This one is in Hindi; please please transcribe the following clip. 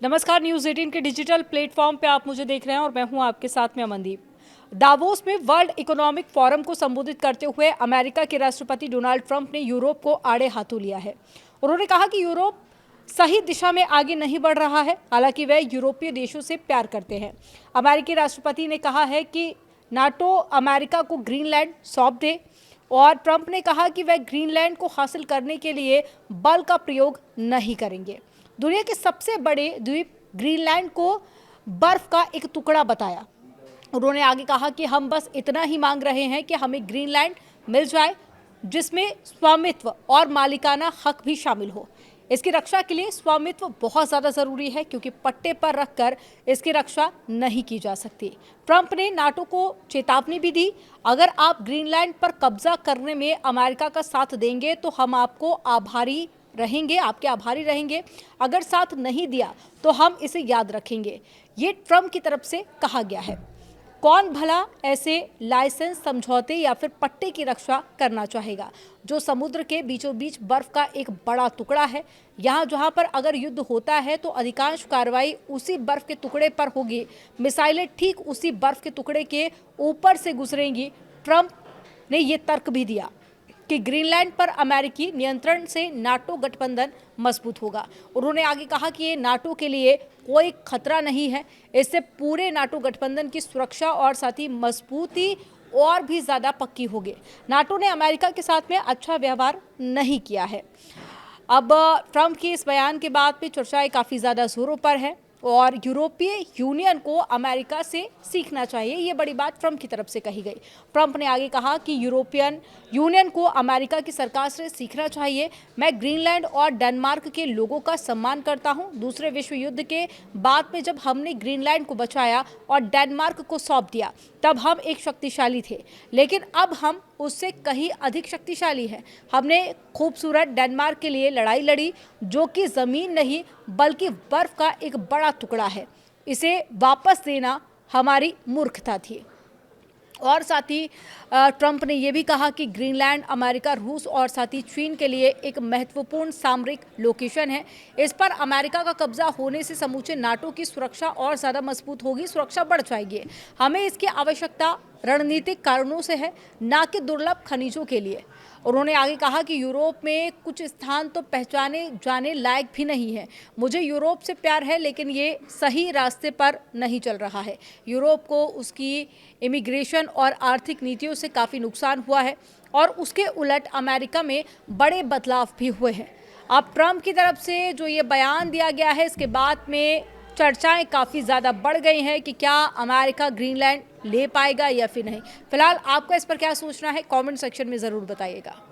नमस्कार, न्यूज़ 18 के डिजिटल प्लेटफॉर्म पे आप मुझे देख रहे हैं और मैं हूं आपके साथ में अमनदीप। दावोस में वर्ल्ड इकोनॉमिक फोरम को संबोधित करते हुए अमेरिका के राष्ट्रपति डोनाल्ड ट्रंप ने यूरोप को आड़े हाथों लिया है। उन्होंने कहा कि यूरोप सही दिशा में आगे नहीं बढ़ रहा है, हालांकि वह यूरोपीय देशों से प्यार करते हैं। अमेरिकी राष्ट्रपति ने कहा है कि नाटो अमेरिका को ग्रीनलैंड सौंप दे और ट्रंप ने कहा कि वह ग्रीनलैंड को हासिल करने के लिए बल का प्रयोग नहीं करेंगे। दुनिया के सबसे बड़े द्वीप ग्रीनलैंड को बर्फ का एक टुकड़ा बताया। उन्होंने आगे कहा कि हम बस इतना ही मांग रहे हैं कि हमें ग्रीनलैंड मिल जाए जिसमें स्वामित्व और मालिकाना हक भी शामिल हो। इसकी रक्षा के लिए स्वामित्व बहुत ज़्यादा ज़रूरी है क्योंकि पट्टे पर रखकर इसकी रक्षा नहीं की जा सकती। ट्रंप ने नाटो को चेतावनी भी दी, अगर आप ग्रीनलैंड पर कब्जा करने में अमेरिका का साथ देंगे तो हम आपके आभारी रहेंगे। अगर साथ नहीं दिया तो हम इसे याद रखेंगे। ये ट्रंप की तरफ से कहा गया है। कौन भला ऐसे लाइसेंस समझौते या फिर पट्टे की रक्षा करना चाहेगा जो समुद्र के बीचों बीच बर्फ का एक बड़ा टुकड़ा है। जहां पर अगर युद्ध होता है तो अधिकांश कार्रवाई उसी बर्फ के टुकड़े पर होगी। मिसाइलें ठीक उसी बर्फ के टुकड़े के ऊपर से गुजरेंगी। ट्रंप ने यह तर्क भी दिया कि ग्रीनलैंड पर अमेरिकी नियंत्रण से नाटो गठबंधन मजबूत होगा। उन्होंने आगे कहा कि ये नाटो के लिए कोई खतरा नहीं है, इससे पूरे नाटो गठबंधन की सुरक्षा और साथ ही मजबूती और भी ज़्यादा पक्की होगी। नाटो ने अमेरिका के साथ में अच्छा व्यवहार नहीं किया है। अब ट्रंप के इस बयान के बाद भी चर्चाएं काफ़ी ज़्यादा जोरों पर है और यूरोपीय यूनियन को अमेरिका से सीखना चाहिए, ये बड़ी बात ट्रंप की तरफ से कही गई। ट्रंप ने आगे कहा कि यूरोपियन यूनियन को अमेरिका की सरकार से सीखना चाहिए। मैं ग्रीनलैंड और डेनमार्क के लोगों का सम्मान करता हूं। दूसरे विश्व युद्ध के बाद में जब हमने ग्रीनलैंड को बचाया और डेनमार्क को सौंप दिया तब हम एक शक्तिशाली थे, लेकिन अब हम उससे कहीं अधिक शक्तिशाली है। हमने खूबसूरत डेनमार्क के लिए लड़ाई लड़ी जो कि ज़मीन नहीं बल्कि बर्फ का एक बड़ा टुकड़ा है। इसे वापस देना हमारी मूर्खता थी। और साथ ही ट्रंप ने यह भी कहा कि ग्रीनलैंड अमेरिका, रूस और साथ ही चीन के लिए एक महत्वपूर्ण सामरिक लोकेशन है। इस पर अमेरिका का कब्जा होने से समूचे नाटो की सुरक्षा और ज़्यादा मजबूत होगी, सुरक्षा बढ़ जाएगी। हमें इसकी आवश्यकता रणनीतिक कारणों से है, ना कि दुर्लभ खनिजों के लिए। उन्होंने आगे कहा कि यूरोप में कुछ स्थान तो पहचाने जाने लायक भी नहीं है। मुझे यूरोप से प्यार है लेकिन ये सही रास्ते पर नहीं चल रहा है। यूरोप को उसकी इमिग्रेशन और आर्थिक नीतियों से काफ़ी नुकसान हुआ है और उसके उलट अमेरिका में बड़े बदलाव भी हुए हैं। अब ट्रंप की तरफ से जो ये बयान दिया गया है इसके बाद में चर्चाएं काफ़ी ज़्यादा बढ़ गई हैं कि क्या अमेरिका ग्रीनलैंड ले पाएगा या फिर नहीं। फिलहाल आपका इस पर क्या सोचना है, कमेंट सेक्शन में ज़रूर बताइएगा।